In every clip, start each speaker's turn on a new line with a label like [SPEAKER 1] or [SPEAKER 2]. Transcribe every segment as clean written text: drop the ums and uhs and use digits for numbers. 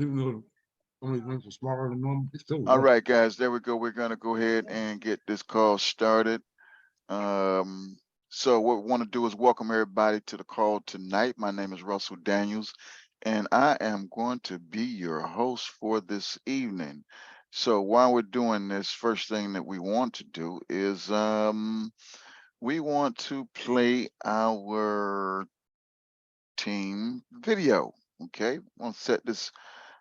[SPEAKER 1] even though some of these links are smaller than normal, it's still
[SPEAKER 2] All
[SPEAKER 1] large.
[SPEAKER 2] right, guys, there we go. We're gonna go ahead and get this call started. Um, so what we want to do is welcome everybody to the call tonight. My name is Russell Daniels, and I am going to be your host for this evening. So while we're doing this, first thing that we want to do is we want to play our team video. Okay, I want to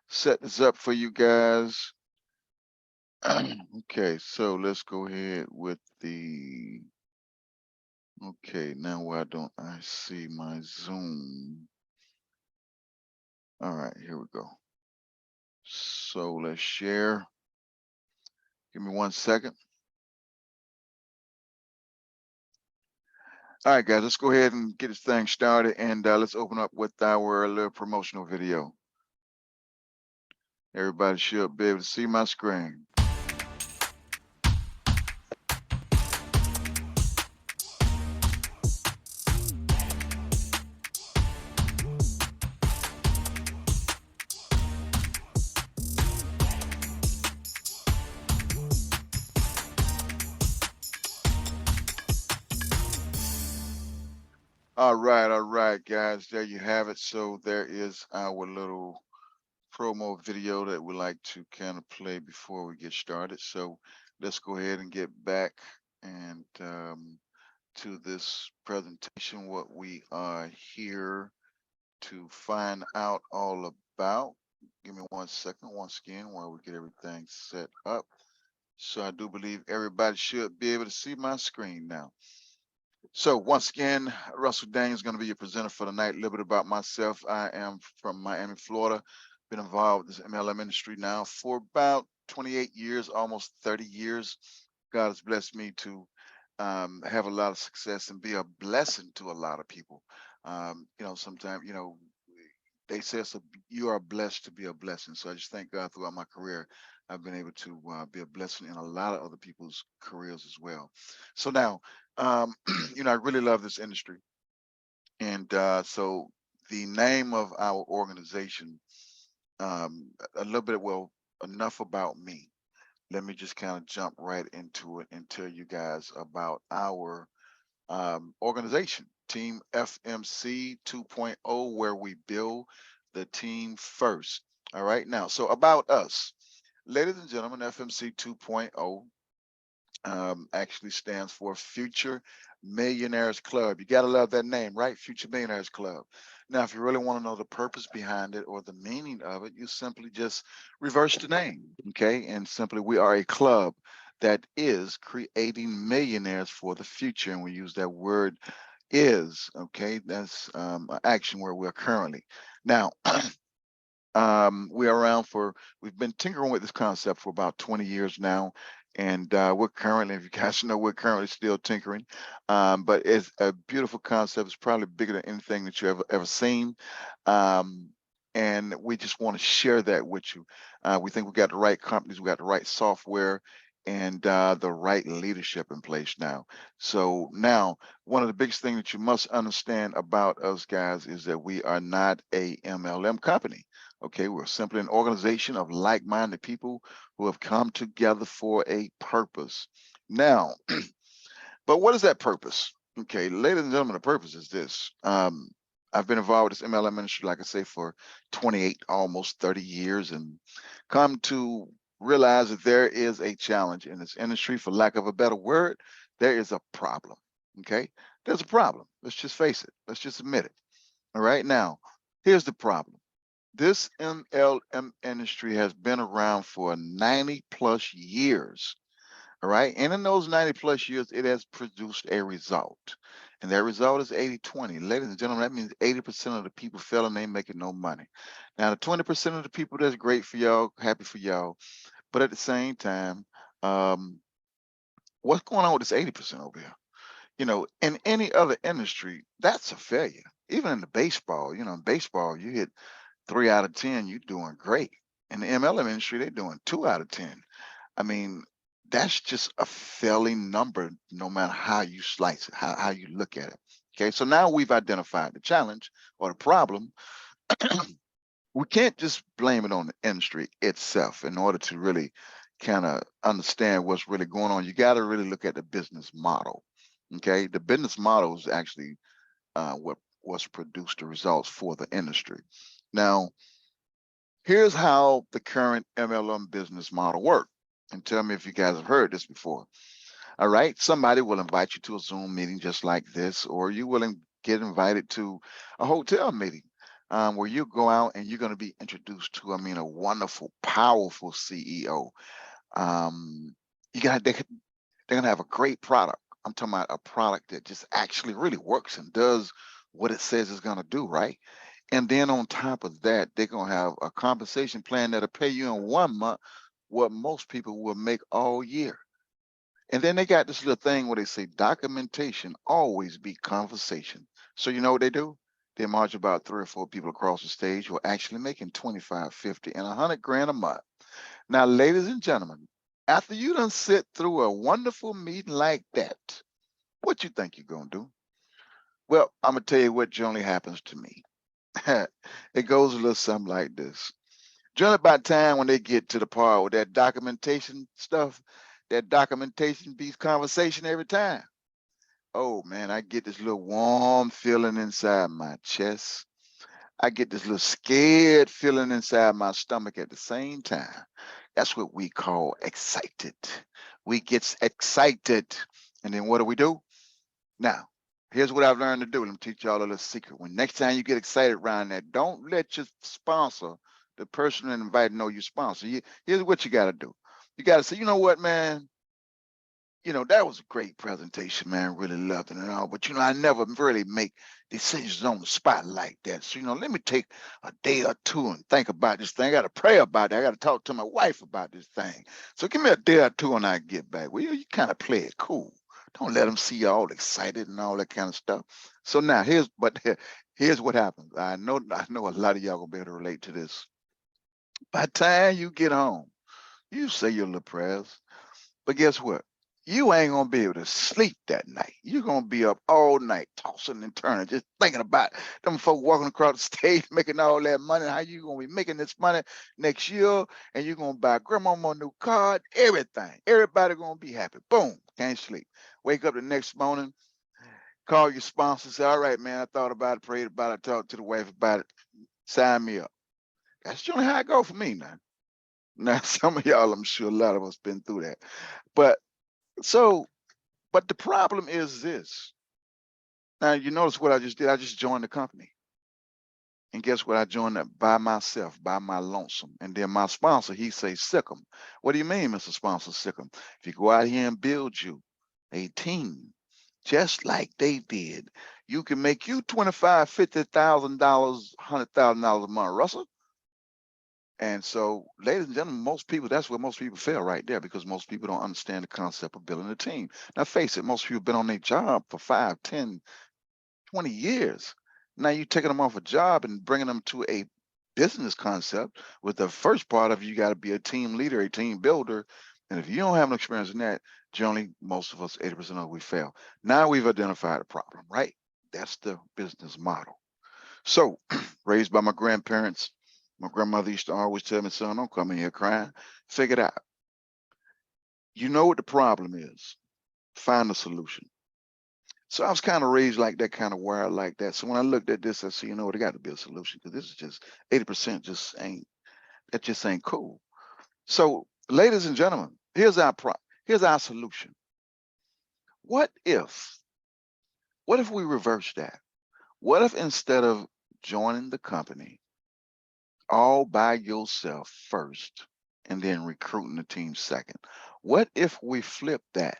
[SPEAKER 2] set this up for you guys. Okay, so let's go ahead with the. Okay, now why don't I see my Zoom? All right, here we go. So let's share. Give me 1 second. All right, guys, let's go ahead and get this thing started, and let's open up with our little promotional video. Everybody should be able to see my screen. All right, guys, there you have it. So there is our little promo video that we like to kind of play before we get started. So let's go ahead and get back and to this presentation, what we are here to find out all about. Give me 1 second once again while we get everything set up. So I do believe everybody should be able to see my screen now. So once again, Russell Daniels is going to be your presenter for the night. A little bit about myself. I am from Miami, Florida. Been involved with this MLM industry now for about 28 years, almost 30 years. God has blessed me to have a lot of success and be a blessing to a lot of people. Sometimes, they say you are blessed to be a blessing. So I just thank God throughout my career, I've been able to be a blessing in a lot of other people's careers as well. So now, I really love this industry. And so the name of our organization, a little bit, well, enough about me. Let me just kind of jump right into it and tell you guys about our organization, Team FMC 2.0, where we build the team first. All right. Now, so about us, ladies and gentlemen, FMC 2.0 actually stands for Future Millionaires Club. You got to love that name, right? Future Millionaires Club. Now, if you really want to know the purpose behind it or the meaning of it, you simply just reverse the name, okay? And simply, we are a club that is creating millionaires for the future. And we use that word is, okay? That's an action where we're currently. Now, we are around for, we've been tinkering with this concept for about 20 years now. And we're currently, if you guys know, we're currently still tinkering. But it's a beautiful concept. It's probably bigger than anything that you ever seen. And we just want to share that with you. We think we got the right companies, we got the right software, and the right leadership in place now. So now, one of the biggest things that you must understand about us guys is that we are not a MLM company. Okay, we're simply an organization of like-minded people who have come together for a purpose. Now, but what is that purpose? Okay, ladies and gentlemen, the purpose is this. I've been involved with this MLM industry, like I say, for 28, almost 30 years, and come to realize that there is a challenge in this industry. For lack of a better word, there is a problem. Okay, there's a problem. Let's just face it. Let's just admit it. All right, now, here's the problem. This MLM industry has been around for 90 plus years. All right. And in those 90 plus years, it has produced a result. And that result is 80-20. Ladies and gentlemen, that means 80% of the people failing, they making no money. Now, the 20% of the people, that's great for y'all, happy for y'all. But at the same time, um, what's going on with this 80% over here? In any other industry, that's a failure. Even in the baseball, in baseball, you hit 3 out of 10, you're doing great. In the MLM industry, they're doing 2 out of 10. I mean, that's just a failing number, no matter how you slice it, how you look at it. Okay, so now we've identified the challenge or the problem, we can't just blame it on the industry itself in order to really kind of understand what's really going on. You got to really look at the business model. Okay, the business model is actually what's produced the results for the industry. Now, here's how the current MLM business model works. And tell me if you guys have heard this before. All right, somebody will invite you to a Zoom meeting just like this, or you will get invited to a hotel meeting where you go out and you're going to be introduced to, I mean, a wonderful, powerful CEO. You got they're going to have a great product. I'm talking about a product that just actually really works and does what it says it's going to do, right? And then on top of that, they're going to have a compensation plan that'll pay you in 1 month what most people will make all year. And then they got this little thing where they say documentation always beat conversation. So you know what they do? They march about 3 or 4 people across the stage who are actually making 25, 50, and 100 grand a month. Now, ladies and gentlemen, after you done sit through a wonderful meeting like that, what you think you're gonna do? Well, I'm gonna tell you what generally happens to me. It goes a little something like this. Generally, by the time when they get to the part with that documentation stuff, that documentation beats conversation every time. Oh man, I get this little warm feeling inside my chest. I get this little scared feeling inside my stomach at the same time. That's what we call excited. We get excited. And then what do? Now, here's what I've learned to do. Let me teach y'all a little secret. When next time you get excited around that, don't let your sponsor, the person that invited, know your sponsor. Here's what you got to do. You got to say, you know what, man? That was a great presentation, man. Really loved it and all. But I never really make decisions on the spot like that. So, let me take a day or two and think about this thing. I got to pray about it. I got to talk to my wife about this thing. So give me a day or two and I get back. Well, you kind of play it cool. Don't let them see you all excited and all that kind of stuff. So now here's what happens. I know a lot of y'all gonna be able to relate to this. By the time you get home, you say your little prayers. But guess what? You ain't gonna be able to sleep that night. You're gonna be up all night tossing and turning, just thinking about them folk walking across the stage making all that money. How you gonna be making this money next year? And you're gonna buy grandmama a new car, everything. Everybody gonna be happy. Boom, can't sleep. Wake up the next morning, call your sponsor, say, all right, man, I thought about it, prayed about it, talked to the wife about it, sign me up. That's generally how it go for me now. Now, some of y'all, I'm sure a lot of us been through that. But so But the problem is this. Now, you notice what I just did? I just joined the company. And guess what? I joined it by myself, by my lonesome. And then my sponsor, he says, sick 'em. What do you mean, Mr. Sponsor, sick 'em? If you go out here and build you a team, just like they did, you can make you $25,000, $50,000, $100,000 a month, Russell. And so, ladies and gentlemen, most people, that's where most people fail right there because most people don't understand the concept of building a team. Now, face it, most people have been on their job for 5, 10, 20 years. Now you're taking them off a job and bringing them to a business concept with the first part of you got to be a team leader, a team builder. And if you don't have no experience in that, generally most of us, 80% of us, we fail. Now we've identified a problem, right? That's the business model. So raised by my grandparents, my grandmother used to always tell me, son, don't come in here crying. Figure it out. You know what the problem is. Find a solution. So I was kind of raised like that, kind of wired like that. So when I looked at this, I said, you know what, there got to be a solution because this is just 80% that just ain't cool. So, ladies and gentlemen, here's our solution. What if, what if we reverse that? What if instead of joining the company all by yourself first and then recruiting the team second? What if we flip that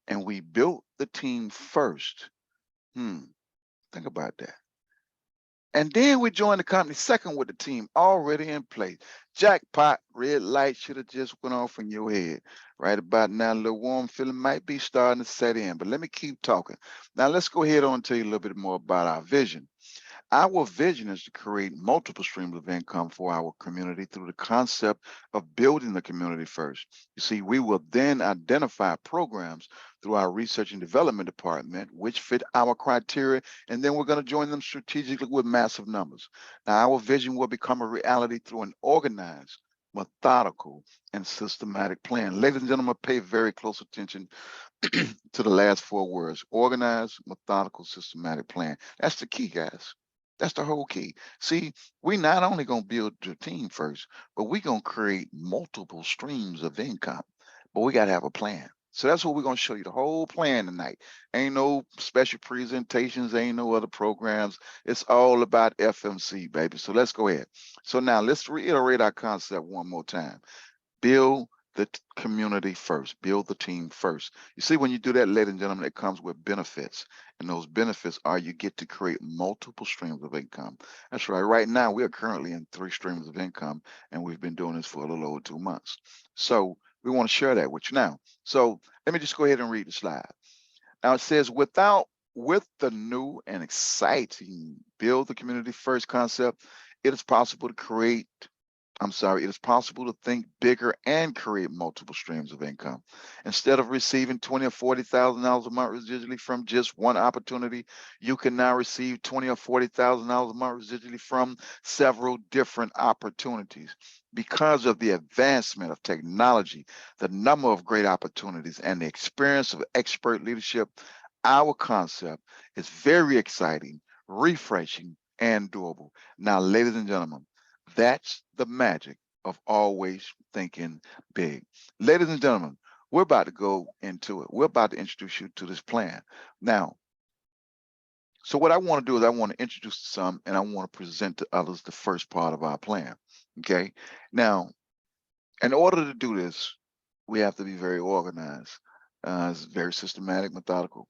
[SPEAKER 2] and we built the team first? Think about that. And then we joined the company second with the team already in place. Jackpot, red light should have just went off in your head. Right about now, a little warm feeling might be starting to set in, but let me keep talking. Now let's go ahead on and tell you a little bit more about our vision. Our vision is to create multiple streams of income for our community through the concept of building the community first. You see, we will then identify programs through our research and development department, which fit our criteria, and then we're going to join them strategically with massive numbers. Now, our vision will become a reality through an organized, methodical, and systematic plan. Ladies and gentlemen, pay very close attention to the last four words: organized, methodical, systematic plan. That's the key, guys. That's the whole key. See, we not only gonna build the team first, but we gonna create multiple streams of income. But we gotta have a plan. So that's what we're gonna show you, the whole plan tonight. Ain't no special presentations, ain't no other programs. It's all about FMC, baby. So let's go ahead. So now let's reiterate our concept one more time. Build the community first, build the team first. You see, when you do that, ladies and gentlemen, it comes with benefits. And those benefits are you get to create multiple streams of income. That's right. Right now, we are currently in 3 streams of income, and we've been doing this for a little over 2 months. So we want to share that with you now. So let me just go ahead and read the slide. Now it says, with the new and exciting build the community first concept, it is possible to create it is possible to think bigger and create multiple streams of income. Instead of receiving $20,000 or $40,000 a month residually from just one opportunity, you can now receive $20,000 or $40,000 a month residually from several different opportunities. Because of the advancement of technology, the number of great opportunities, and the experience of expert leadership, our concept is very exciting, refreshing, and doable. Now, ladies and gentlemen, that's the magic of always thinking big. Ladies and gentlemen, we're about to go into it. We're about to introduce you to this plan. Now, so what I want to do is I want to introduce some and I want to present to others the first part of our plan. Okay. Now, in order to do this, we have to be very organized, it's very systematic, methodical.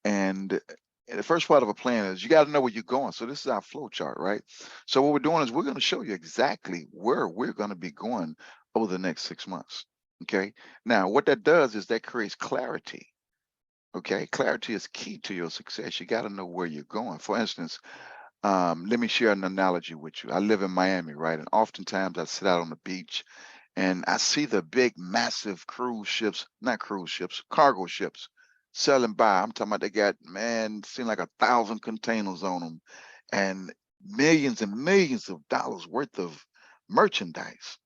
[SPEAKER 2] And the first part of a plan is you got to know where you're going. So this is our flow chart, right? So what we're doing is we're going to show you exactly where we're going to be going over the next 6 months. Okay. Now, what that does is that creates clarity. Okay. Clarity is key to your success. You got to know where you're going. For instance, let me share an analogy with you. I live in Miami, right? And oftentimes I sit out on the beach and I see the big, massive cruise ships, not cruise ships, cargo ships selling by. I'm talking about they got, man, seem like 1,000 containers on them and millions of dollars worth of merchandise.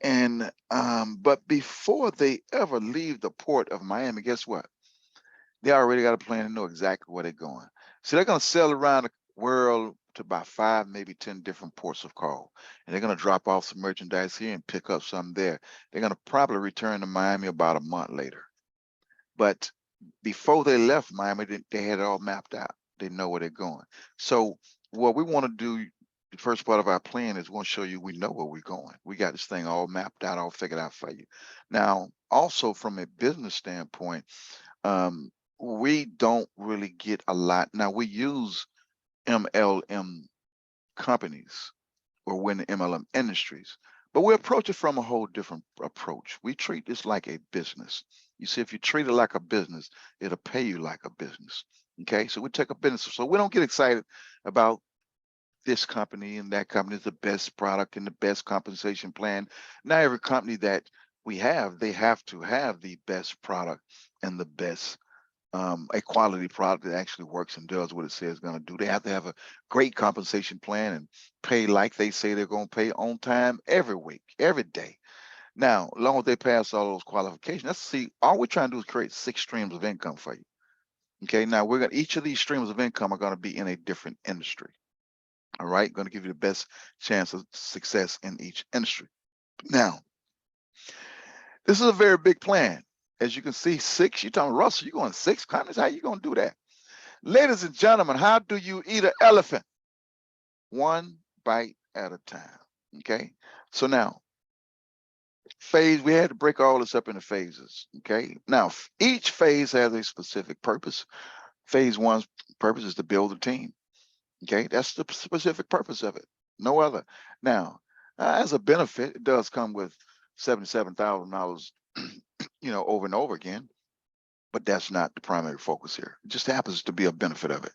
[SPEAKER 2] And but before they ever leave the port of Miami, guess what? They already got a plan and know exactly where they're going. So they're going to sail around the world to about 5, maybe 10 different ports of call. And they're going to drop off some merchandise here and pick up some there. They're going to probably return to Miami about a month later. But before they left Miami, they had it all mapped out. They know where they're going. So what we want to do, the first part of our plan is we want to show you we know where we're going. We got this thing all mapped out, all figured out for you. Now, also from a business standpoint, um, we don't really get a lot. Now we use MLM companies or we're in the MLM industries, but we approach it from a whole different approach. We treat this like a business. You see, if you treat it like a business, it'll pay you like a business. Okay, so we take a business. So we don't get excited about this company and that company is the best product and the best compensation plan. Not every company that we have, they have to have the best product and the best a quality product that actually works and does what it says it's going to do. They have to have a great compensation plan and pay like they say they're going to pay on time every week, every day. Now, as long as they pass all those qualifications, let's see, all we're trying to do is create 6 streams of income for you. Okay, now we're going to, each of these streams of income are going to be in a different industry. All right, going to give you the best chance of success in each industry. Now, this is a very big plan. As you can see, 6, you're talking, Russell, you're going 6 continents. How you going to do that? Ladies and gentlemen, how do you eat an elephant? One bite at a time. Okay. So now, we had to break all this up into phases. Okay. Now, each phase has a specific purpose. Phase 1's purpose is to build a team. Okay. That's the specific purpose of it. No other. Now, as a benefit, it does come with $77,000, over and over again. But that's not the primary focus here. It just happens to be a benefit of it.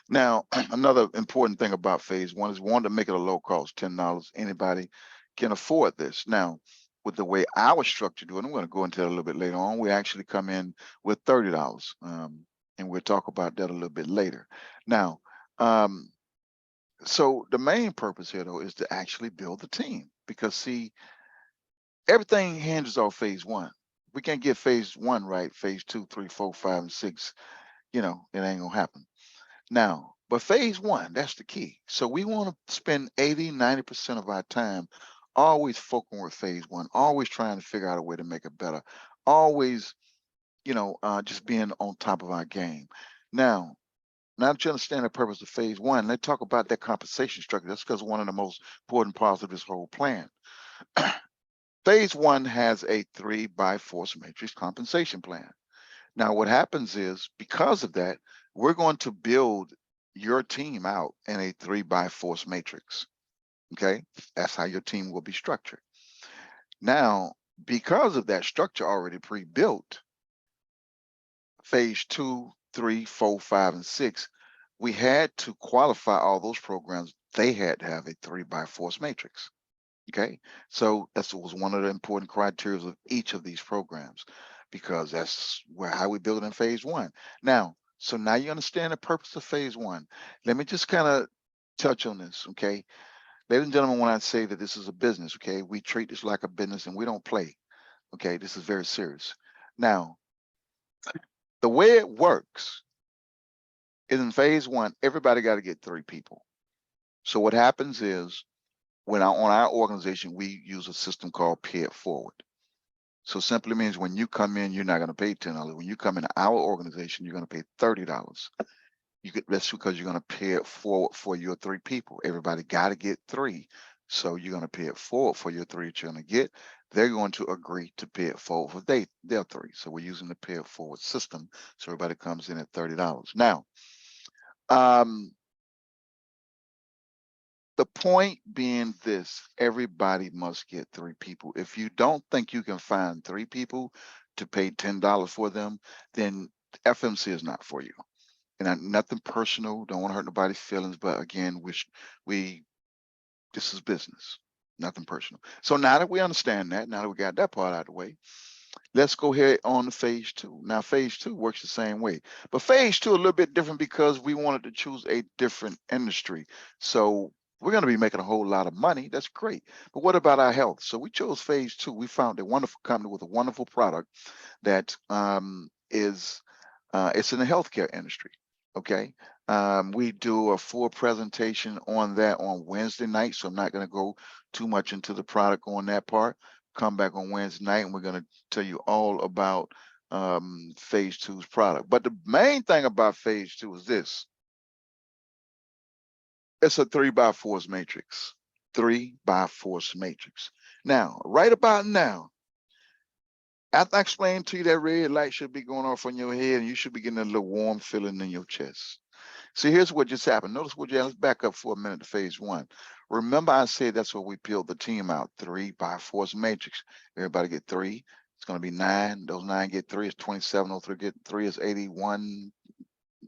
[SPEAKER 2] Now, another important thing about phase 1 is we want to make it a low cost, $10. Anybody can afford this. Now, with the way our structure do it, I'm going to go into that a little bit later on. We actually come in with $30, and we'll talk about that a little bit later. Now, um, so the main purpose here though is to actually build the team, because see, everything hinges off phase one. We can't get phase one right, phase two, three, four, five, and six. It ain't gonna happen. Now, but phase one, that's the key. So we want to spend 80, 90% of our time always focusing with phase one, always trying to figure out a way to make it better, always, just being on top of our game. Now, now that you understand the purpose of phase one, let's talk about that compensation structure. That's because one of the most important parts of this whole plan. Phase one has a 3x4 matrix compensation plan. Now, what happens is because of that, we're going to build your team out in a 3x4 matrix. Okay, that's how your team will be structured. Now, because of that structure already pre-built, phase two, three, four, five, and six, we had to qualify all those programs. They had to have a 3x4 matrix. Okay, so that was one of the important criteria of each of these programs, because that's how we build it in phase one. Now, so now you understand the purpose of phase one. Let me just kind of touch on this, okay? Ladies and gentlemen, when I say that this is a business, okay, we treat this like a business and we don't play, okay? This is very serious. Now, the way it works is in phase one, everybody got to get 3 people. So what happens is on our organization, we use a system called Pay It Forward. So simply means when you come in, you're not going to pay $10. When you come in our organization, you're going to pay $30. That's because you're going to pay it forward for your 3 people. Everybody got to get 3. So you're going to pay it forward for your 3 that you're going to get. They're going to agree to pay it forward for their 3. So we're using the pay it forward system. So everybody comes in at $30. Now, the point being this, everybody must get 3 people. If you don't think you can find 3 people to pay $10 for them, then FMC is not for you. And nothing personal, don't want to hurt nobody's feelings, but again, this is business, nothing personal. So now that we understand that, now that we got that part out of the way, let's go ahead on to phase two. Now, phase two works the same way, but phase two a little bit different because we wanted to choose a different industry. So we're going to be making a whole lot of money. That's great. But what about our health? So we chose phase two. We found a wonderful company with a wonderful product that is it's in the healthcare industry. Okay. We do a full presentation on that on Wednesday night. So I'm not going to go too much into the product on that part. Come back on Wednesday night and we're going to tell you all about phase two's product. But the main thing about phase two is this. It's a 3x4 matrix. 3x4 matrix. Now, right about now, after I explain to you that red light should be going off on your head and you should be getting a little warm feeling in your chest. See, here's what just happened. Notice what let's back up for a minute to phase one. Remember I said that's what we build the team out, 3x4 matrix. Everybody get 3. It's going to be 9. Those 9 get 3 is 27. Those 3 get 3 is 81,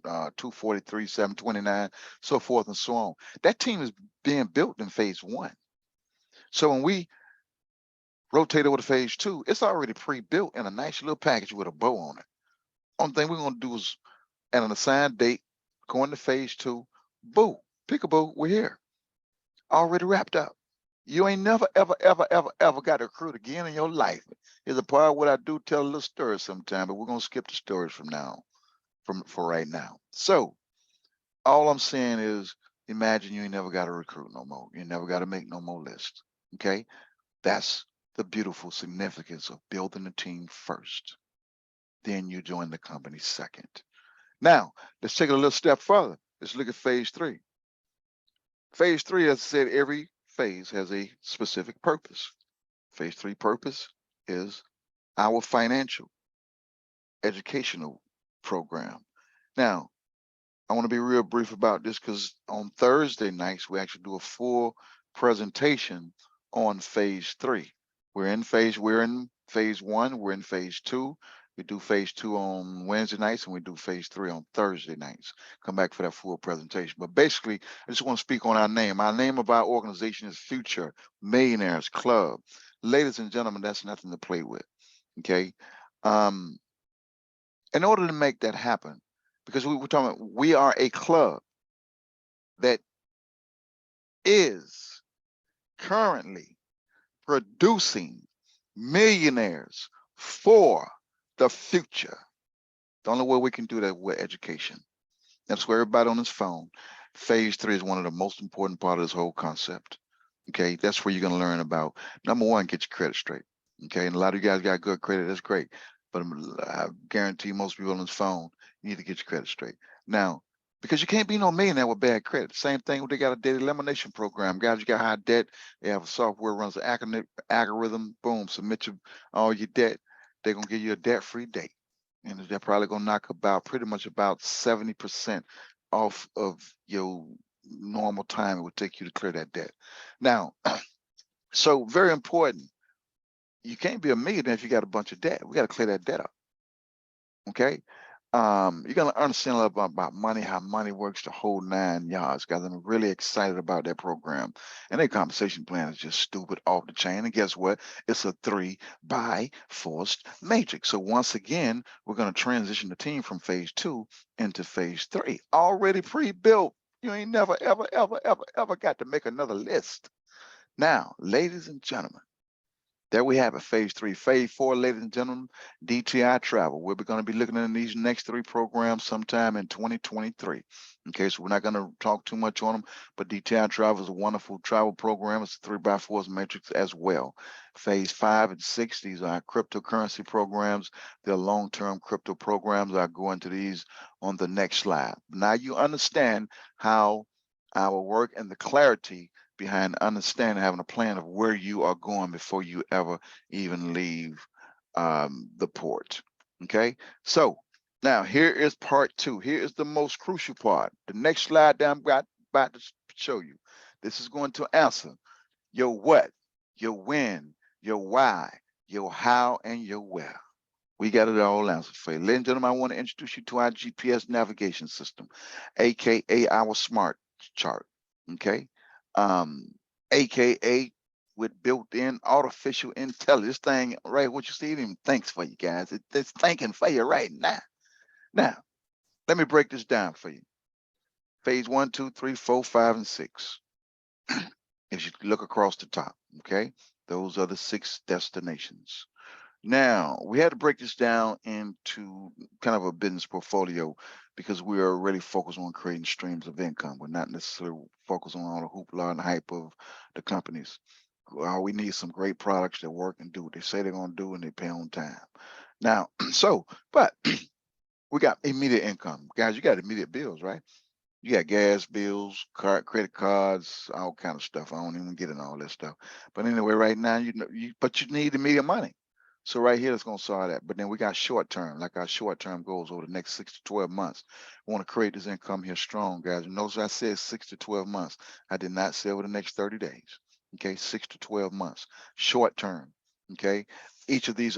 [SPEAKER 2] 243, 729, so forth and so on. That team is being built in phase one. So when we rotate over to phase two, it's already pre-built in a nice little package with a bow on it. Only thing we're going to do is at an assigned date, go into phase two, boo, peekaboo, we're here. Already wrapped up. You ain't never, ever, ever, ever, ever got recruit again in your life. Here's a part of what I do tell a little story sometime, but we're going to skip the stories from now, for right now. So all I'm saying is, imagine you ain't never got to recruit no more. You never got to make no more lists. Okay? That's the beautiful significance of building a team first. Then you join the company second. Now, let's take it a little step further. Let's look at phase three. Phase three, as I said, every phase has a specific purpose. Phase three purpose is our financial educational program. Now, I want to be real brief about this because on Thursday nights, we actually do a full presentation on phase three. We're in phase one, we're in phase two. We do phase two on Wednesday nights and we do phase three on Thursday nights. Come back for that full presentation. But basically, I just want to speak on our name. Our name of our organization is Future Millionaires Club. Ladies and gentlemen, that's nothing to play with. Okay. Um, in order to make that happen, because we're talking about, we are a club that is currently producing millionaires for the future. The only way we can do that with education. That's where everybody on this phone. Phase 3 is one of the most important part of this whole concept. Okay, that's where you're gonna learn about number one, get your credit straight. Okay, and a lot of you guys got good credit, that's great. But I guarantee most people on this phone, you need to get your credit straight. Now, because you can't be no millionaire with bad credit. Same thing, they got a debt elimination program. Guys, you got high debt, they have a software runs an algorithm, boom, submit all your debt. They're gonna give you a debt-free date. And they're probably gonna knock about pretty much about 70% off of your normal time it would take you to clear that debt. Now, so very important. You can't be a millionaire if you got a bunch of debt. We got to clear that debt up. Okay. You're gonna understand a little about money, how money works, the whole 9 yards, guys. I'm really excited about that program. And their compensation plan is just stupid off the chain. And guess what? It's a 3 by forced matrix. So once again, we're gonna transition the team from phase 2 into phase 3. Already pre-built. You ain't never, ever, ever, ever, ever got to make another list. Now, ladies and gentlemen, there we have it, phase 3. Phase 4, ladies and gentlemen, DTI travel. We're going to be looking at these next 3 programs sometime in 2023. Okay, so we're not going to talk too much on them, but DTI travel is a wonderful travel program. It's a 3 by 4 matrix as well. Phase 5 and 6, these are cryptocurrency programs. They're long-term crypto programs. I'll go into these on the next slide. Now you understand how our work and the clarity behind understanding, having a plan of where you are going before you ever even leave the port. Okay, so now here is part 2. Here is the most crucial part. The next slide that I'm about to show you. This is going to answer your what, your when, your why, your how, and your where. We got it all answered for you. Ladies and gentlemen, I want to introduce you to our GPS navigation system, aka our smart chart. Okay. AKA with built-in artificial intelligence. This thing, right? What you see, it even thinks for you guys. It's thinking for you right now. Now, let me break this down for you. Phase 1, 2, 3, 4, 5, and 6. If you look across the top, okay, those are the 6 destinations. Now, we had to break this down into kind of a business portfolio because we are really focused on creating streams of income. We're not necessarily focused on all the hoopla and hype of the companies. We need some great products that work and do what they say they're going to do and they pay on time. Now, but we got immediate income. Guys, you got immediate bills, right? You got gas bills, credit cards, all kind of stuff. I don't even get into all that stuff. But anyway, right now, but you need immediate money. So right here, it's going to solve that. But then we got short term, like our short term goals over the next 6 to 12 months. We want to create this income here strong, guys. And notice I said 6 to 12 months. I did not say over the next 30 days. Okay, 6 to 12 months, short term. Okay, each of these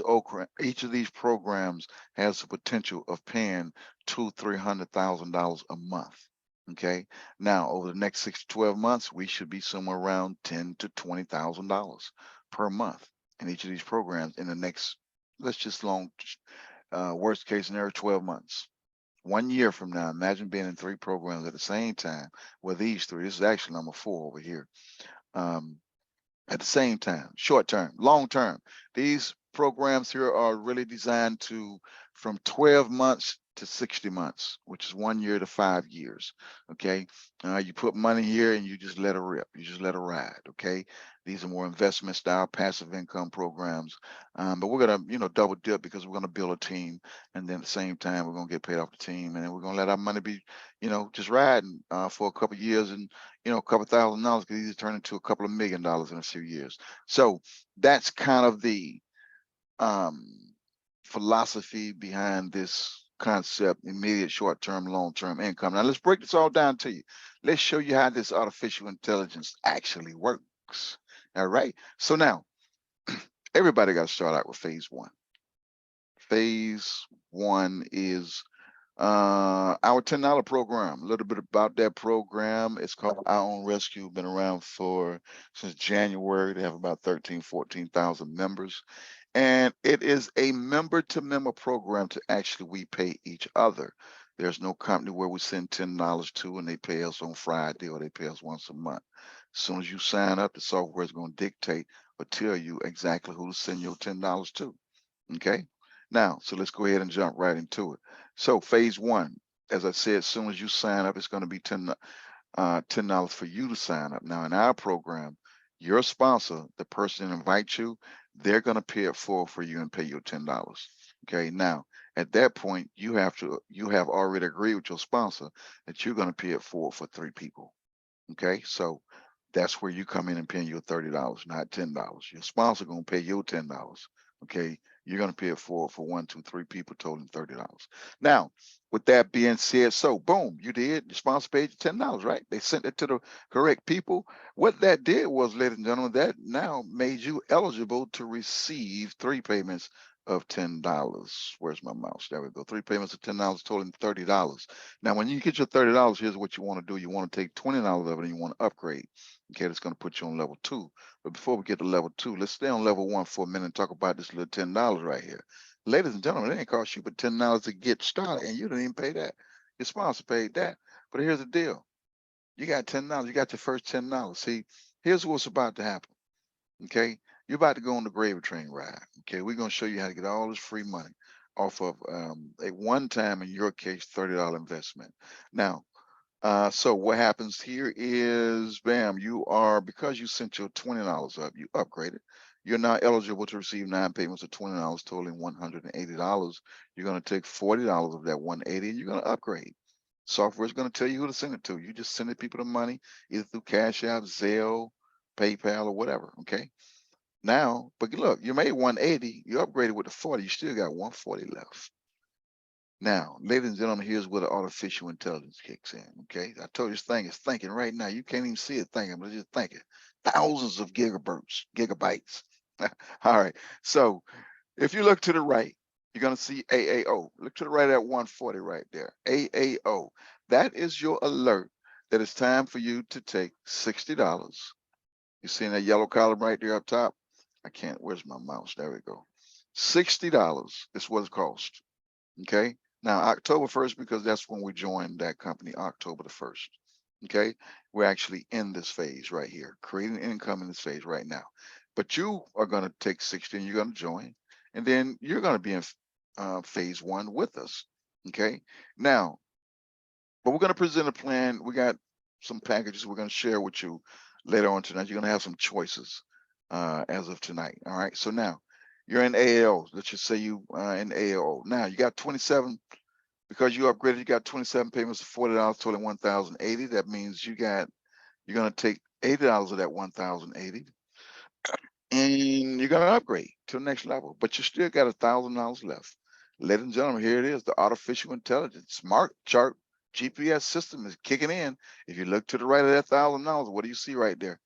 [SPEAKER 2] programs has the potential of paying $200,000-$300,000 a month. Okay, now over the next 6 to 12 months, we should be somewhere around $10,000 to $20,000 per month in each of these programs in the next, let's just worst case scenario, 12 months. 1 year from now, imagine being in 3 programs at the same time. Well, these 3, this is actually number 4 over here. At the same time, short term, long term. These programs here are really designed to from 12 months to 60 months, which is 1 year to 5 years. Okay. You put money here and you just let it rip. You just let it ride. Okay. These are more investment style, passive income programs. But we're going to, double dip because we're going to build a team. And then at the same time, we're going to get paid off the team. And then we're going to let our money be, just riding for a couple of years and, a couple $1,000 could easily turn into a couple of $1 million in a few years. So that's kind of the philosophy behind this concept: immediate, short-term, long-term income. Now let's break this all down to you. Let's show you how this artificial intelligence actually works. All right. So now everybody got to start out with phase 1. Phase 1 is Our $10 program, a little bit about that program. It's called Our Own Rescue. Been around for since January. They have about 13, 14,000 members. And it is a member to member program to actually we pay each other. There's no company where we send $10 to and they pay us on Friday or they pay us once a month. As soon as you sign up, the software is going to dictate or tell you exactly who to send your $10 to. Okay. Now, so let's go ahead and jump right into it. So phase one, as I said, as soon as you sign up, it's going to be $10 for you to sign up. Now in our program, your sponsor, the person that invites you, they're going to pay it for you and pay you $10. Okay. Now at that point, you have already agreed with your sponsor that you're going to pay it for three people. Okay, so that's where you come in and paying your $30, not $10. Your sponsor gonna pay you $10. Okay, you're gonna pay it for one, two, three people, totaling $30. Now, with that being said, so boom, you did. Your sponsor paid you $10, right? They sent it to the correct people. What that did was, ladies and gentlemen, that now made you eligible to receive three payments of $10. Where's my mouse? There we go. Three payments of $10, totaling $30. Now, when you get your $30, here's what you want to do. You want to take $20 of it and you want to upgrade. Okay, that's going to put you on level two. But before we get to level two, let's stay on level one for a minute and talk about this little $10 right here. Ladies and gentlemen, it ain't cost you but $10 to get started, and you didn't even pay that. Your sponsor paid that. But here's the deal. You got $10. You got your first $10. See, here's what's about to happen. Okay, you're about to go on the gravy train ride. Okay, we're going to show you how to get all this free money off of a one time, in your case, $30 investment. Now, so what happens here is, bam, you are, because you sent your $20 up, you upgraded. You're now eligible to receive 9 payments of $20, totaling $180. You're going to take $40 of that 180 and you're going to upgrade. Software is going to tell you who to send it to. You just send the people the money either through Cash App, Zelle, PayPal, or whatever. Okay. Now, but look, you made 180, you upgraded with the 40, you still got 140 left. Now, ladies and gentlemen, here's where the artificial intelligence kicks in. Okay, I told you this thing is thinking right now. You can't even see it thinking, but it's just thinking. Thousands of gigabytes. All right. So if you look to the right, you're gonna see AAO. Look to the right at 140 right there. AAO. That is your alert that it's time for you to take $60. You see that yellow column right there up top? I can't. Where's my mouse? There we go. $60 is what it costs. Okay. Now, October 1st, because that's when we joined that company, October the 1st. Okay. We're actually in this phase right here, creating income in this phase right now. But you are going to take 60 and you're going to join. And then you're going to be in phase one with us. Okay. Now, but we're going to present a plan. We got some packages we're going to share with you later on tonight. You're going to have some choices as of tonight. All right. So now you're in AL. Let's just say you in AL. Now you got 27 because you upgraded. You got 27 payments of $40, totaling 1,080. That means you're going to take $80 of that 1,080, and you're going to upgrade to the next level. But you still got $1,000 left. Ladies and gentlemen, here it is: the artificial intelligence smart chart GPS system is kicking in. If you look to the right of that $1,000, what do you see right there?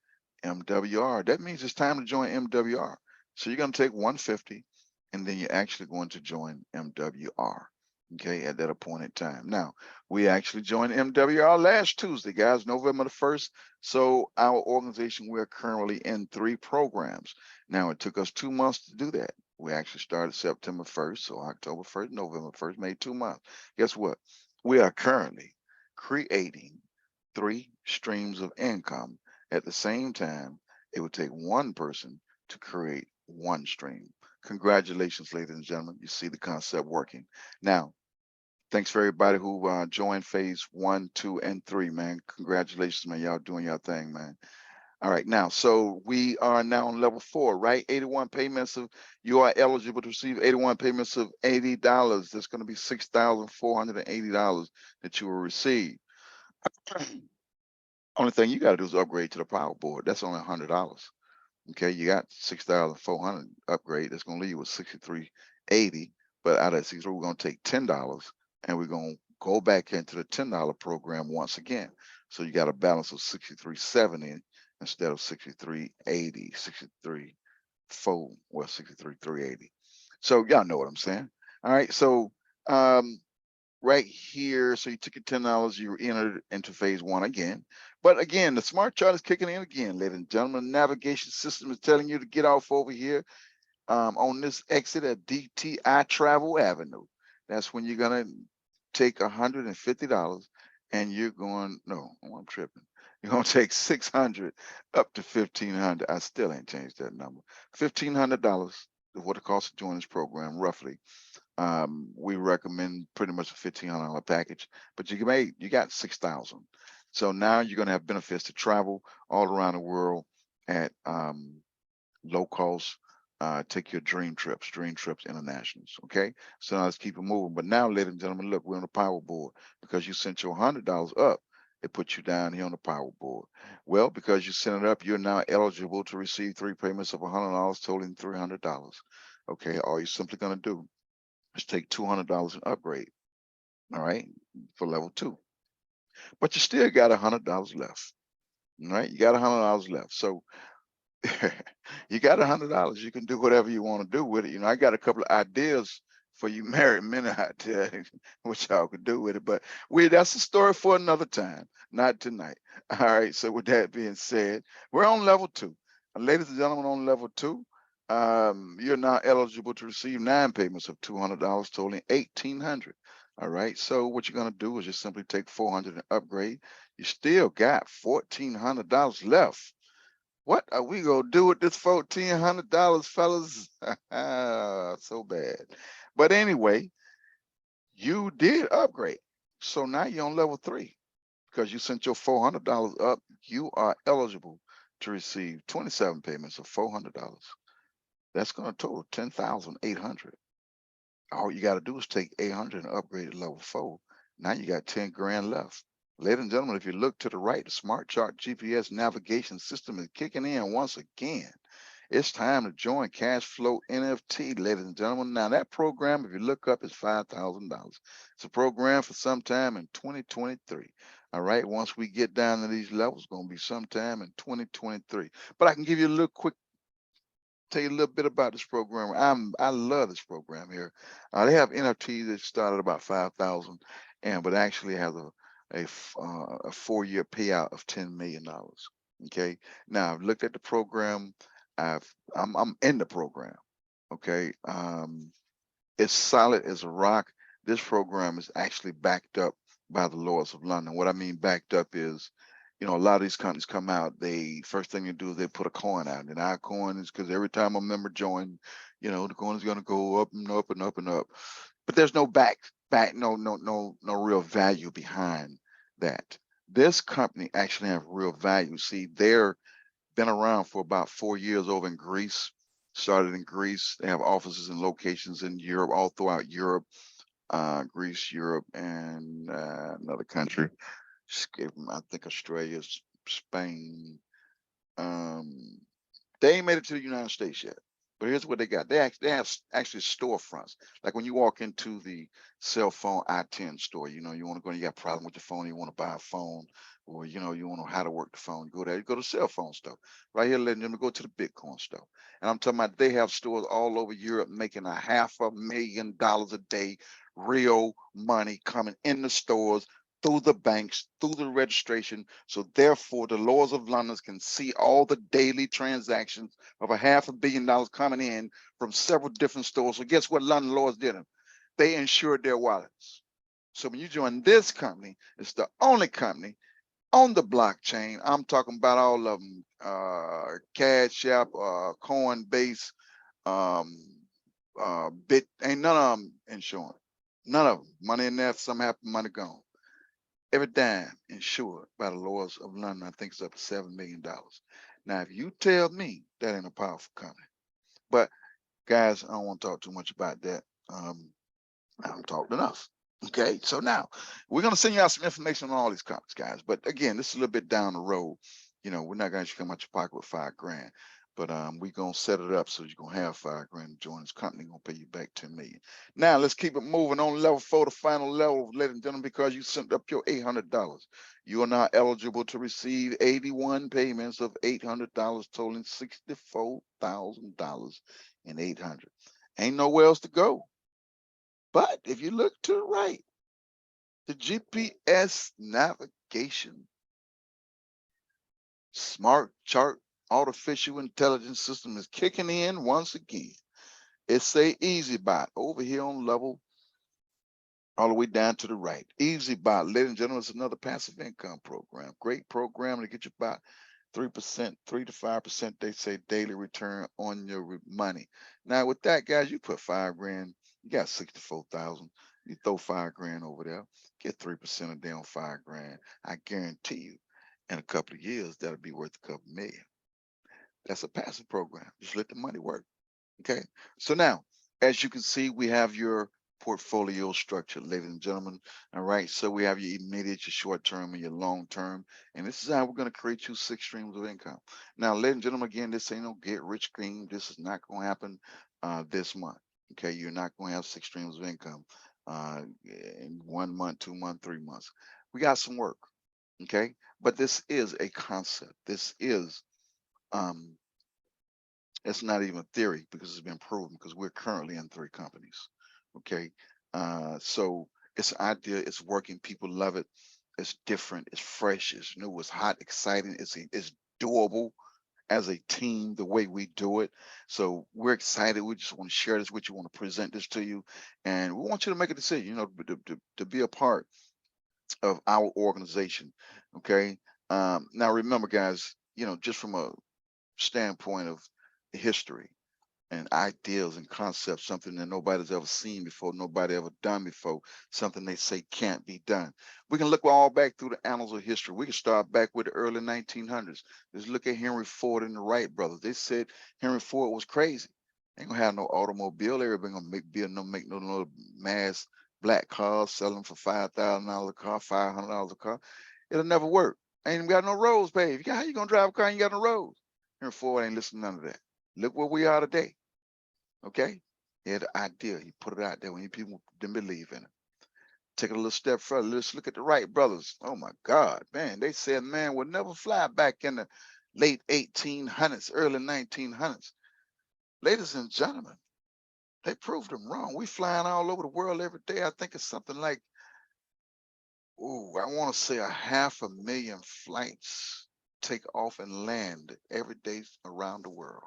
[SPEAKER 2] MWR. That means it's time to join MWR. So you're going to take 150, and then you're actually going to join MWR. Okay, at that appointed time. Now, we actually joined MWR last Tuesday, guys, November the 1st. So our organization, we're currently in 3 programs. Now, it took us 2 months to do that. We actually started September 1st, so October 1st, November 1st, made 2 months. Guess what? We are currently creating 3 streams of income at the same time. It would take one person to create one stream. Congratulations, ladies and gentlemen. You see the concept working. Now, thanks for everybody who joined phase 1, 2, and 3, man. Congratulations, man. Y'all doing your thing, man. All right, now, so we are now on level 4, right? 81 payments of, you are eligible to receive 81 payments of $80. That's going to be $6,480 that you will receive. Only thing you got to do is upgrade to the power board. That's only $100. Okay, you got 6,400 upgrade. That's going to leave you with 6,380. But out of that 63, we're going to take $10 and we're going to go back into the $10 program once again. So you got a balance of 6,370 instead of 6,380, 63,400, well, 63,380. So y'all know what I'm saying. All right. So right here. So you took your $10, you entered into phase one again. But again, the smart chart is kicking in again, ladies and gentlemen. The navigation system is telling you to get off over here on this exit at DTI Travel Avenue. That's when you're gonna take $150 and you're going, no, oh, I'm tripping. You're gonna take 600 up to 1,500. I still ain't changed that number. $1,500 is what it costs to join this program, roughly. We recommend pretty much a $1,500 package, but you got 6,000. So now you're gonna have benefits to travel all around the world at low cost. Take your dream trips internationals. Okay, so now let's keep it moving. But now, ladies and gentlemen, look, we're on the power board because you sent your $100 up. It puts you down here on the power board. Well, because you sent it up, you're now eligible to receive three payments of $100, totaling $300. Okay, all you're simply gonna do is take $200 and upgrade. All right, for level two, but you still got $100 left. All right, you got $100 left. So you got $100. You can do whatever you want to do with it. I got a couple of ideas for you married men out there, what y'all could do with it. But that's a story for another time, not tonight. All right. So with that being said, we're on level two. Ladies and gentlemen, on level two, you're now eligible to receive 9 payments of $200, totaling 1,800. All right. So what you're gonna do is just simply take 400 and upgrade. You still got $1,400 left. What are we gonna do with this $1,400, fellas? So bad. But anyway, you did upgrade. So now you're on level three because you sent your $400 up. You are eligible to receive 27 payments of $400. That's gonna total 10,800. All you gotta do is take 800 and upgrade to level four. Now you got 10 grand left. Ladies and gentlemen, if you look to the right, the smart chart GPS navigation system is kicking in once again. It's time to join Cash Flow NFT, ladies and gentlemen. Now that program, if you look up, is $5,000. It's a program for sometime in 2023. All right. Once we get down to these levels, it's going to be sometime in 2023. But I can give you a little quick, tell you a little bit about this program. I love this program here. They have NFTs that start at about 5,000, but actually has a 4-year payout of $10 million. Okay. Now I've looked at the program. I'm in the program. Okay. It's solid as a rock. This program is actually backed up by the laws of London. What I mean backed up is, a lot of these companies come out, they first thing they do is they put a coin out. And our coin is because every time a member joins, the coin is gonna go up and up and up and up. But there's no no real value behind that. This company actually have real value. See, they're been around for about 4 years over in Greece. Started in Greece. They have offices and locations in Europe, all throughout Europe, Greece, Europe, and another country. I think Australia, Spain. Um, they ain't made it to the United States yet. But here's what they got. They have actually storefronts. Like when you walk into the cell phone I-10 store, you want to go, you got a problem with your phone, you want to buy a phone, or you want to know how to work the phone. You go there, you go to cell phone stuff. Right here, letting them go to the Bitcoin stuff. And I'm talking about they have stores all over Europe making $500,000 a day, real money coming in the stores through the banks, through the registration. So therefore, the laws of London can see all the daily transactions of $500 million coming in from several different stores. So guess what London laws did them? They insured their wallets. So when you join this company, it's the only company on the blockchain. I'm talking about all of them, Cash App, Coinbase, um, ain't none of them insuring. None of them. Money in there, some happen, money gone. Every dime insured by the laws of London. I think it's up to $7 million. Now, if you tell me that ain't a powerful company, but guys, I don't want to talk too much about that. I haven't talked enough. Okay, so now we're gonna send you out some information on all these companies, guys. But again, this is a little bit down the road. We're not gonna come out your pocket with 5 grand, but we're gonna set it up so you're gonna have 5 grand to join this company, gonna pay you back 10 million. Now let's keep it moving on level 4, the final level, ladies and gentlemen, because you sent up your $800. You are now eligible to receive 81 payments of $800, totaling $64,000 and 800. Ain't nowhere else to go. But if you look to the right, The GPS navigation, smart chart, artificial intelligence system is kicking in once again. It's a easy bot over here on level all the way down to the right. Easy bot, ladies and gentlemen, it's another passive income program. Great program to get you about 3%, 3 to 5%, they say daily return on your money. Now with that, guys, you put 5 grand, you got 64,000. You throw 5 grand over there, get 3% a day on 5 grand. I guarantee you, in a couple of years, that'll be worth a couple million. That's a passive program. Just let the money work. Okay. So now, as you can see, we have your portfolio structure, ladies and gentlemen. All right. So we have your immediate, your short term, and your long term. And this is how we're going to create you 6 streams of income. Now, ladies and gentlemen, again, this ain't no get rich scheme. This is not going to happen this month. Okay. You're not going to have 6 streams of income in 1 month, 2 months, 3 months. We got some work. Okay. But this is a concept. This is um, it's not even theory because it's been proven because we're currently in 3 companies. Okay. So it's an idea, it's working, people love it, it's different, it's fresh, it's new, it's hot, exciting, it's doable as a team the way we do it. So we're excited. We just want to share this with you, want to present this to you, and we want you to make a decision, to be a part of our organization. Okay. Now remember, guys, just from a standpoint of history and ideas and concepts, something that nobody's ever seen before, nobody ever done before, something they say can't be done. We can look all back through the annals of history. We can start back with the early 1900s. Just look at Henry Ford and the Wright brothers. They said Henry Ford was crazy. Ain't gonna have no automobile. Everybody gonna make no little mass black cars, selling for $5,000 a car, $500 a car. It'll never work. Ain't even got no roads paved. How you gonna drive a car and you got no roads? Henry Ford ain't listening to none of that. Look where we are today. Okay? He had the idea. He put it out there when people didn't believe in it. Take it a little step further. Let's look at the Wright brothers. Oh my God, man. They said man would never fly back in the late 1800s, early 1900s. Ladies and gentlemen, they proved them wrong. We flying all over the world every day. I think it's something like, I want to say a 500,000 flights take off and land every day around the world.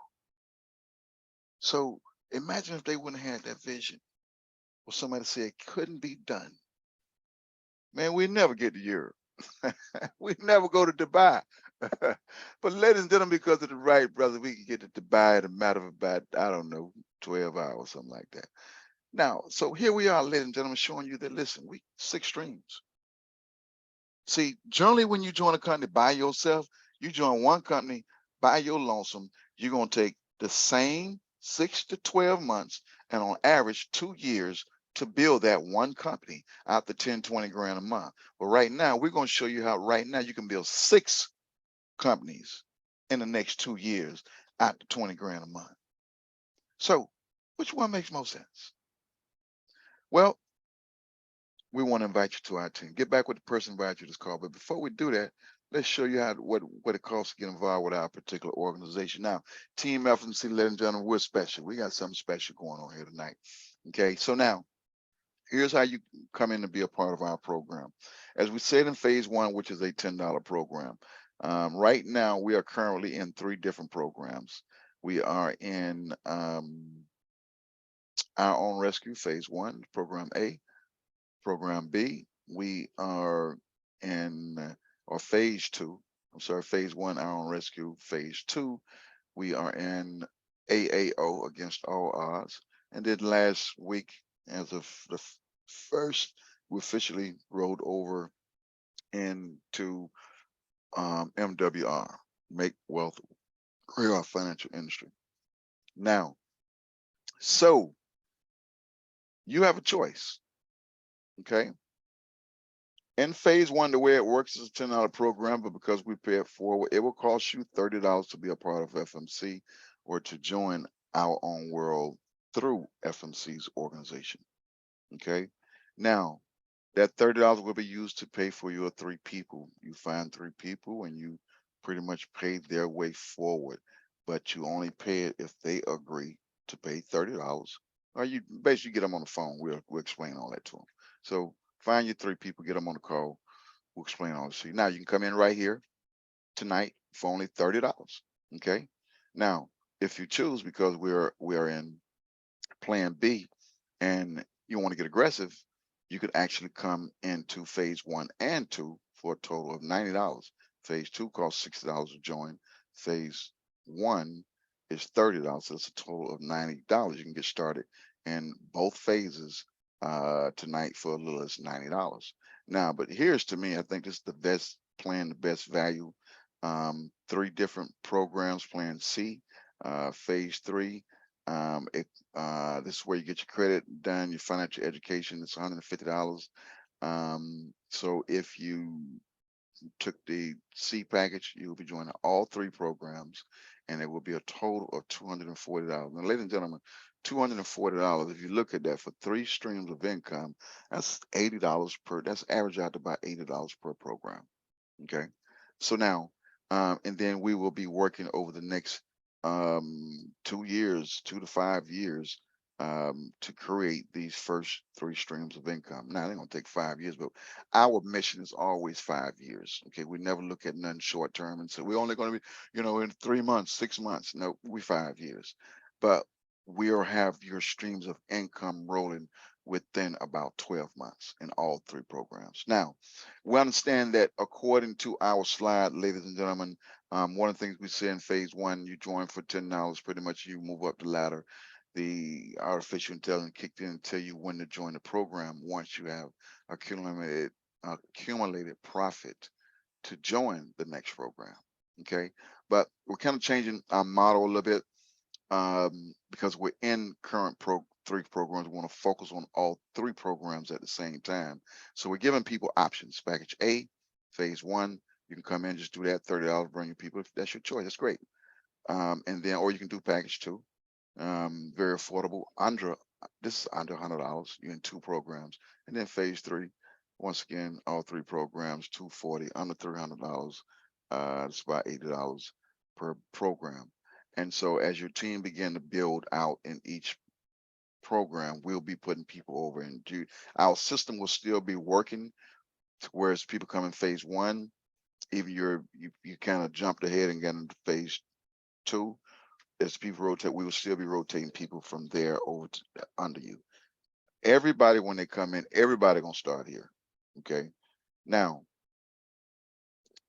[SPEAKER 2] So imagine if they wouldn't have had that vision, or somebody said it couldn't be done. Man, we never get to Europe. We never go to Dubai. But ladies and gentlemen, because of the Wright brothers, we can get to Dubai in a matter of about, I don't know, 12 hours, something like that. Now, so here we are, ladies and gentlemen, showing you that, listen, we 6 streams. See, generally when you join a company by yourself, you join one company by your lonesome, you're going to take the same 6 to 12 months and on average 2 years to build that one company out the 10, 20 grand a month. But right now, we're going to show you how right now you can build 6 companies in the next 2 years out to 20 grand a month. So which one makes most sense? Well, we want to invite you to our team. Get back with the person who invited you to this call. But before we do that, let's show you what it costs to get involved with our particular organization. Now, Team FMC, ladies and gentlemen, we're special. We got something special going on here tonight. Okay, so now here's how you come in to be a part of our program. As we said in phase one, which is a $10 program, right now we are currently in 3 different programs. We are in our own rescue phase one, program A. Program B, we are in, or phase two, I'm sorry, phase one, our own rescue. Phase two, we are in AAO, against all odds. And then last week, as of the first, we officially rolled over into MWR, Make Wealth Grow Our Financial Industry. Now, so you have a choice, okay? In phase one, the way it works is a $10 program, but because we pay it forward, it will cost you $30 to be a part of FMC or to join our own world through FMC's organization. Okay. Now, that $30 will be used to pay for your 3 people. You find 3 people and you pretty much pay their way forward, but you only pay it if they agree to pay $30, or you basically get them on the phone. We'll explain all that to them. So Find your 3 people, get them on the call. We'll explain all this to you. Now you can come in right here tonight for only $30. Okay. Now, if you choose, because we are in plan B and you want to get aggressive, you could actually come into phase 1 and 2 for a total of $90. Phase 2 costs $60 to join. Phase 1 is $30. So it's a total of $90. You can get started in both phases tonight for a little as $90. Now, but here's to me, I think this is the best plan, the best value. 3 different programs, plan C, phase 3. This is where you get your credit done, your financial education. It's $150. So if you took the C package, you'll be joining all 3 programs, and it will be a total of $240. Now, ladies and gentlemen, $240. If you look at that for 3 streams of income, that's $80 per. That's average out to about $80 per program. Okay, so now, and then we will be working over the next 2 years, 2 to 5 years, to create these first 3 streams of income. Now they're gonna take 5 years, but our mission is always 5 years. Okay, we never look at nothing short term and say we're only going to be, in 3 months, 6 months. No, we 5 years, but we'll have your streams of income rolling within about 12 months in all 3 programs. Now, we understand that according to our slide, ladies and gentlemen, one of the things we say in phase 1, you join for $10, pretty much you move up the ladder. The artificial intelligence kicked in and tell you when to join the program once you have accumulated profit to join the next program. Okay, but we're kind of changing our model a little bit, because we're in current 3 programs. We want to focus on all 3 programs at the same time. So we're giving people options. Package A, phase 1, you can come in, just do that, $30, bring your people. If that's your choice, that's great. And then, or you can do package 2, very affordable. This is under $100. You're in 2 programs. And then phase 3, once again, all 3 programs, $240, under $300. It's about $80 per program. And so as your team begin to build out in each program, we'll be putting people over in our system will still be working, whereas people come in phase 1, even you kind of jumped ahead and got into phase 2. As people rotate, we will still be rotating people from there over to under you. Everybody, when they come in, everybody gonna start here. Okay. Now,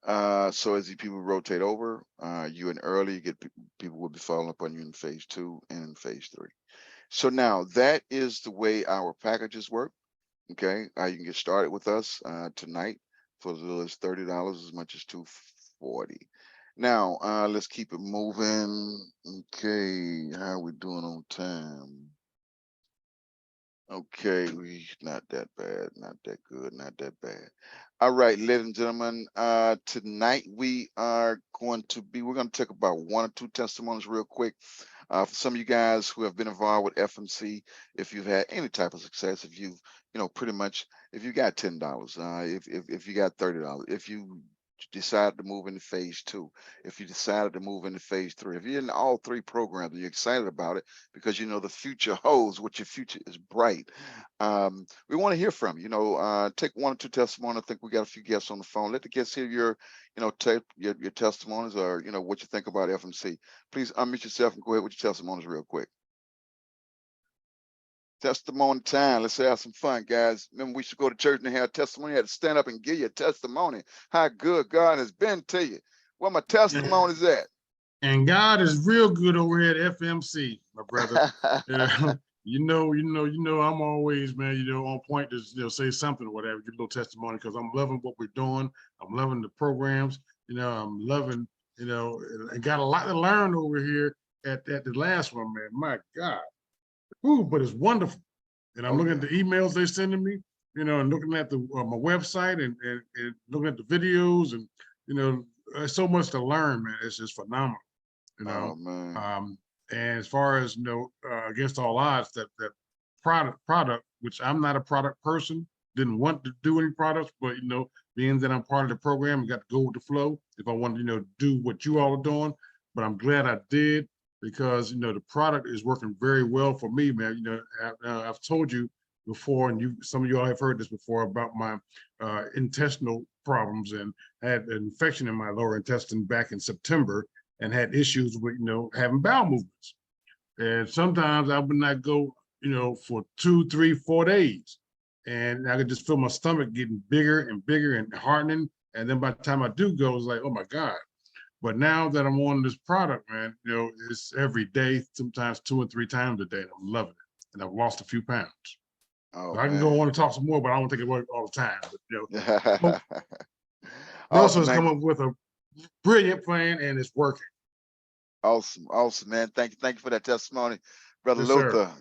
[SPEAKER 2] so as the people rotate over, you in early, you get people will be following up on you in phase 2 and in phase 3. So now that is the way our packages work. Okay, you can get started with us tonight for as little as $30, as much as $240. Now let's keep it moving. Okay, how are we doing on time? Okay, we not that bad, not that good, not that bad. All right, ladies and gentlemen, tonight we're going to take about 1 or 2 testimonies real quick. For some of you guys who have been involved with FMC, if you've had any type of success, if you've, pretty much, if you got $10, if you got $30, if you decided to move into phase 2, if you decided to move into phase 3, if you're in all 3 programs and you're excited about it because the future holds, what your future is bright. We want to hear from you. Take 1 or 2 testimonies. I think we got a few guests on the phone. Let the guests hear your testimonies, or what you think about FMC. Please unmute yourself and go ahead with your testimonies real quick. Testimony time. Let's have some fun, guys. Remember, we should go to church and have testimony. You had to stand up and give you a testimony. How good God has been to you. Where my testimony is at.
[SPEAKER 1] And God is real good over here at FMC, my brother. I'm always, man, on point to say something or whatever, give a little testimony, because I'm loving what we're doing. I'm loving the programs. I'm loving, and got a lot to learn over here at the last one, man. My God. Ooh, but it's wonderful. And I'm looking at the emails they're sending me, and looking at my website and looking at the videos, and there's so much to learn, man. It's just phenomenal.
[SPEAKER 2] Oh, man.
[SPEAKER 1] And as far as against all odds, that product, which I'm not a product person, didn't want to do any products, but being that I'm part of the program, got to go with the flow. If I wanted to do what you all are doing, but I'm glad I did, because the product is working very well for me, man. I've told you before, and some of y'all have heard this before about my intestinal problems, and had an infection in my lower intestine back in September, and had issues with having bowel movements. And sometimes I would not go for 2, 3, 4 days, and I could just feel my stomach getting bigger and bigger and hardening. And then by the time I do go, it's like, oh my God. But now that I'm on this product, man, it's every day, sometimes 2 and 3 times a day, and I'm loving it. And I've lost a few pounds.
[SPEAKER 2] Oh
[SPEAKER 1] So I can go on
[SPEAKER 2] man.
[SPEAKER 1] and talk some more, but I don't think it works all the time. But, Nelson
[SPEAKER 2] Awesome,
[SPEAKER 1] has
[SPEAKER 2] man.
[SPEAKER 1] come up with a brilliant plan, and it's working.
[SPEAKER 2] Awesome, awesome, man. Thank you for that testimony, Brother
[SPEAKER 1] Yes, sir.
[SPEAKER 2] Luther.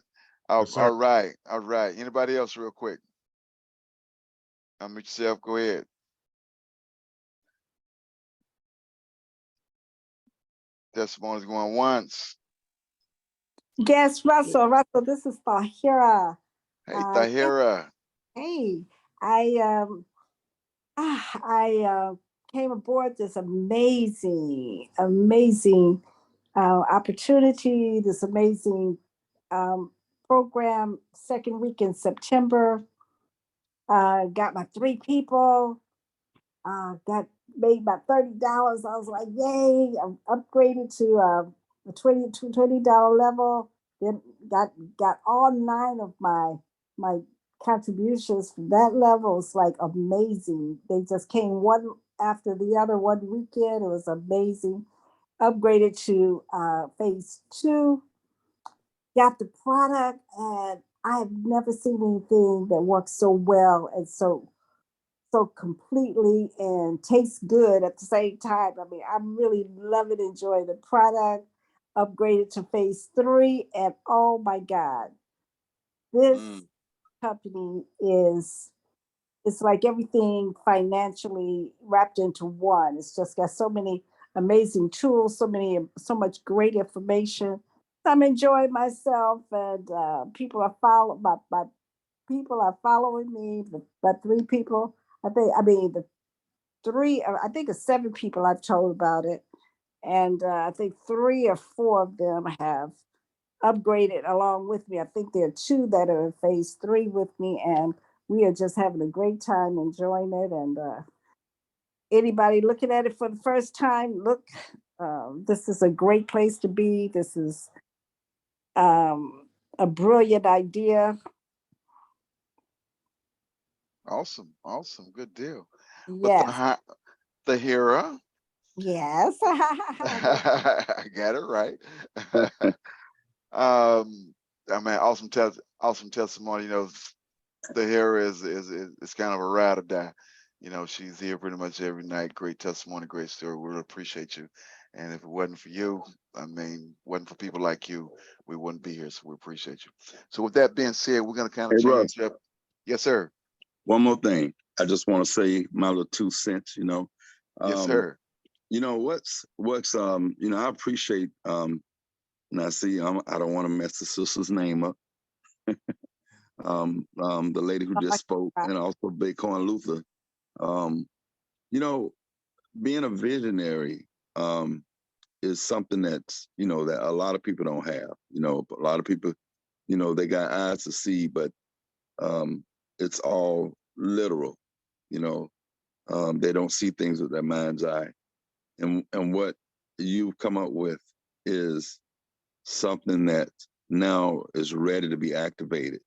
[SPEAKER 1] Yes, sir.
[SPEAKER 2] All right, all right. Anybody else, real quick? Unmute yourself. Go ahead. Testimonies going once.
[SPEAKER 3] Yes, Russell, this is Tahira.
[SPEAKER 2] Hey, Tahira.
[SPEAKER 3] Hey, I came aboard this amazing opportunity, this amazing program, second week in September. Got my 3 people, got made about $30. I was like, yay, I'm upgraded to the $20 level. Then got all 9 of my contributions from that level. It's like amazing. They just came one after the other one weekend. It was amazing. Upgraded to phase 2, got the product, and I've never seen anything that works so well and so completely and tastes good at the same time. I mean, I'm really loving, enjoying the product. Upgraded to phase 3, and oh my God, this
[SPEAKER 2] Mm,
[SPEAKER 3] company is, it's like everything financially wrapped into one. It's just got so many amazing tools, so much great information. I'm enjoying myself, and people are my people are following me. The 3 people, I mean, the 3, I think it's 7 people I've told about it. And I think 3 or 4 of them have upgraded along with me. I think there are 2 that are in phase 3 with me, and we are just having a great time enjoying it. And anybody looking at it for the first time, look, this is a great place to be. This is a brilliant idea.
[SPEAKER 2] awesome, awesome. Good deal. But
[SPEAKER 3] Yes,
[SPEAKER 2] Tahira,
[SPEAKER 3] yes.
[SPEAKER 2] I got it right. I mean, awesome testimony. Tahira is kind of a ride or die. She's here pretty much every night. Great testimony, great story. We really appreciate you. And if it wasn't for you, I mean, wasn't for people like you, we wouldn't be here. So we appreciate you. So with that being said, we're gonna kind of
[SPEAKER 4] Hey, Russ,
[SPEAKER 2] change up. Yes, sir.
[SPEAKER 4] one more thing. I just want to say my little 2 cents.
[SPEAKER 2] Yes,
[SPEAKER 4] Um,
[SPEAKER 2] sir.
[SPEAKER 4] I appreciate and I see I don't want to mess the sister's name up. The lady who just spoke, and also Bitcoin Luther. Um, you know, being a visionary is something that a lot of people don't have. A lot of people, they got eyes to see, but um, it's all literal. You know, they don't see things with their mind's eye. And what you've come up with is something that now is ready to be activated.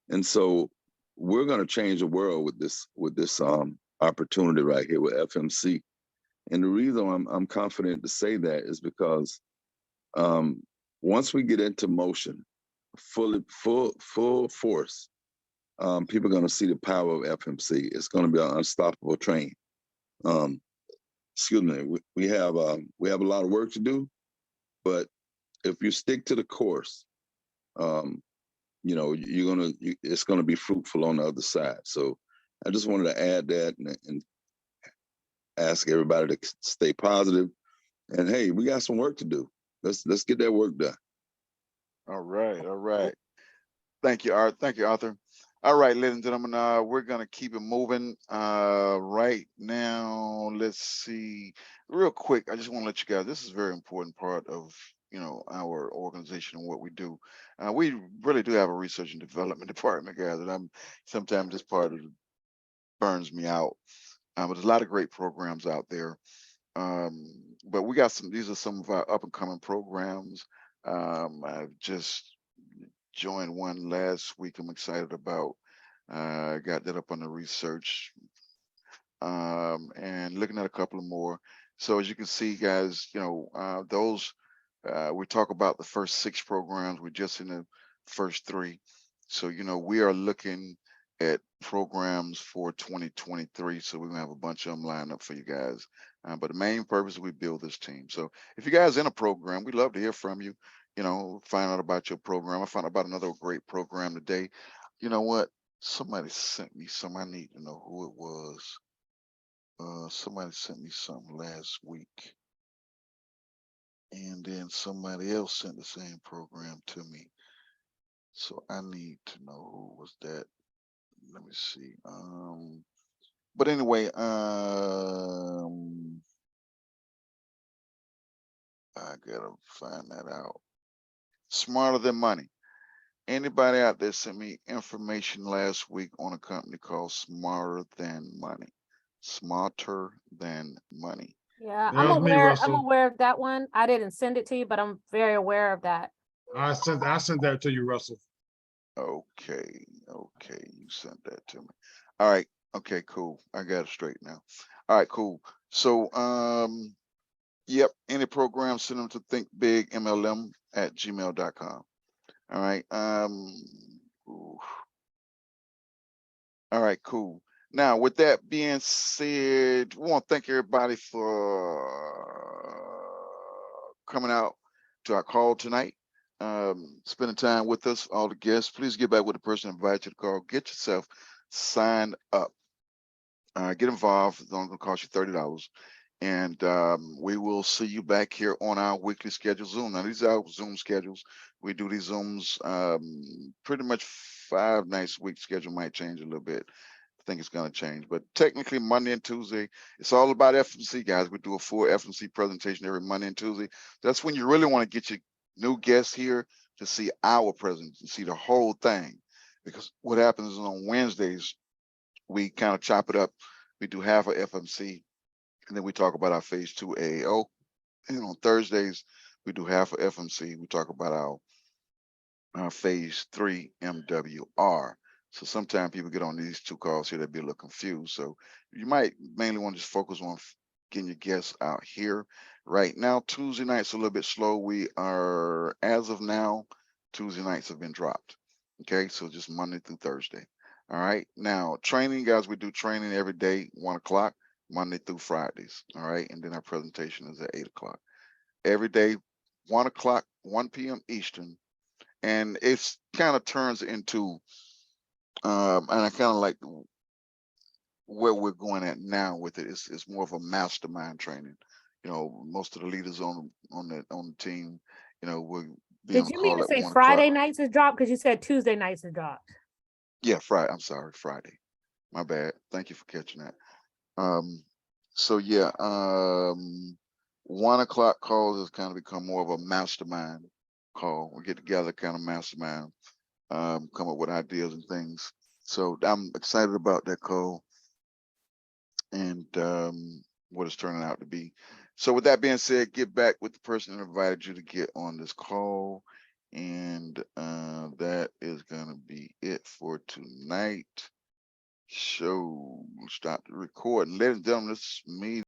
[SPEAKER 4] And so we're going to change the world with this opportunity right here with FMC. And the reason I'm confident to say that is because um, once we get into motion, full force, people are going to see the power of FMC. It's going to be an unstoppable train. Um, excuse me. We have a lot of work to do, but if you stick to the course, um, it's gonna be fruitful on the other side. So I just wanted to add that and ask everybody to stay positive. And hey, we got some work to do. Let's get that work done.
[SPEAKER 2] All right, all right. Thank you, Art. Thank you, Arthur. All right, ladies and gentlemen, we're gonna keep it moving. Right now, let's see. Real quick, I just want to let you guys. This is a very important part of our organization and what we do. We really do have a research and development department, guys, and I'm sometimes this part of it burns me out. But there's a lot of great programs out there. But we got some. These are some of our up and coming programs. I've just joined one last week. I'm excited about. Got that up on the research, and looking at a couple of more. So as you can see, guys, those we talk about the first 6 programs. We're just in the first 3. So we are looking at programs for 2023. So we're gonna have a bunch of them lined up for you guys. But the main purpose is we build this team. So if you guys in a program, we'd love to hear from you. Find out about your program. I found out about another great program today. You know what? Somebody sent me some. I need to know who it was. Somebody sent me something last week, and then somebody else sent the same program to me. So I need to know who was that. Let me see. But anyway, I gotta find that out. Smarter Than Money. Anybody out there sent me information last week on a company called Smarter Than Money. Smarter Than Money.
[SPEAKER 5] Yeah,
[SPEAKER 1] That was me,
[SPEAKER 5] I'm
[SPEAKER 1] Russell.
[SPEAKER 5] aware of that one. I didn't send it to you, but I'm very aware of that.
[SPEAKER 1] I sent that to you, Russell.
[SPEAKER 2] Okay, you sent that to me. All right, okay, cool. I got it straight now. All right, cool. So, yep, any program, send them to thinkbigmlm@gmail.com. All right. Ooh. All right, cool. Now, with that being said, we want to thank everybody for coming out to our call tonight, spending time with us, all the guests. Please get back with the person who invited you to call. Get yourself signed up. Get involved. It's only going to cost you $30. And we will see you back here on our weekly schedule Zoom. Now, these are our Zoom schedules. We do these Zooms pretty much 5 nights a week. Schedule might change a little bit. I think it's going to change, but technically Monday and Tuesday, it's all about FMC, guys. We do a full FMC presentation every Monday and Tuesday. That's when you really want to get your new guests here to see our presentation, see the whole thing. Because what happens is on Wednesdays, we kind of chop it up. We do half of FMC, and then we talk about our phase 2 AAO. And on Thursdays, we do half of FMC. We talk about our phase 3 MWR. So sometimes people get on these 2 calls here, they'll be a little confused. So you might mainly want to just focus on getting your guests out here. Right now, Tuesday nights a little bit slow. We are, as of now, Tuesday nights have been dropped. Okay, so just Monday through Thursday. All right. Now, training, guys, we do training every day, 1 o'clock, Monday through Fridays. All right. And then our presentation is at 8 o'clock. Every day, 1 o'clock, 1 p.m. Eastern. And it's kind of turns into, and I kind of like where we're going at now with it. It's more of a mastermind training. Most of the leaders on the team, will be
[SPEAKER 5] Did
[SPEAKER 2] on
[SPEAKER 5] you mean
[SPEAKER 2] call
[SPEAKER 5] to
[SPEAKER 2] at
[SPEAKER 5] say
[SPEAKER 2] 1
[SPEAKER 5] Friday
[SPEAKER 2] o'clock.
[SPEAKER 5] nights is dropped? Because you said Tuesday nights is dropped.
[SPEAKER 2] Yeah, Friday. I'm sorry, Friday. My bad. Thank you for catching that. So yeah, 1 o'clock calls has kind of become more of a mastermind call. We get together, kind of mastermind, come up with ideas and things. So I'm excited about that call and what it's turning out to be. So with that being said, get back with the person that invited you to get on this call. And that is gonna be it for tonight. Show. Stop the recording. Ladies and gentlemen, this is me.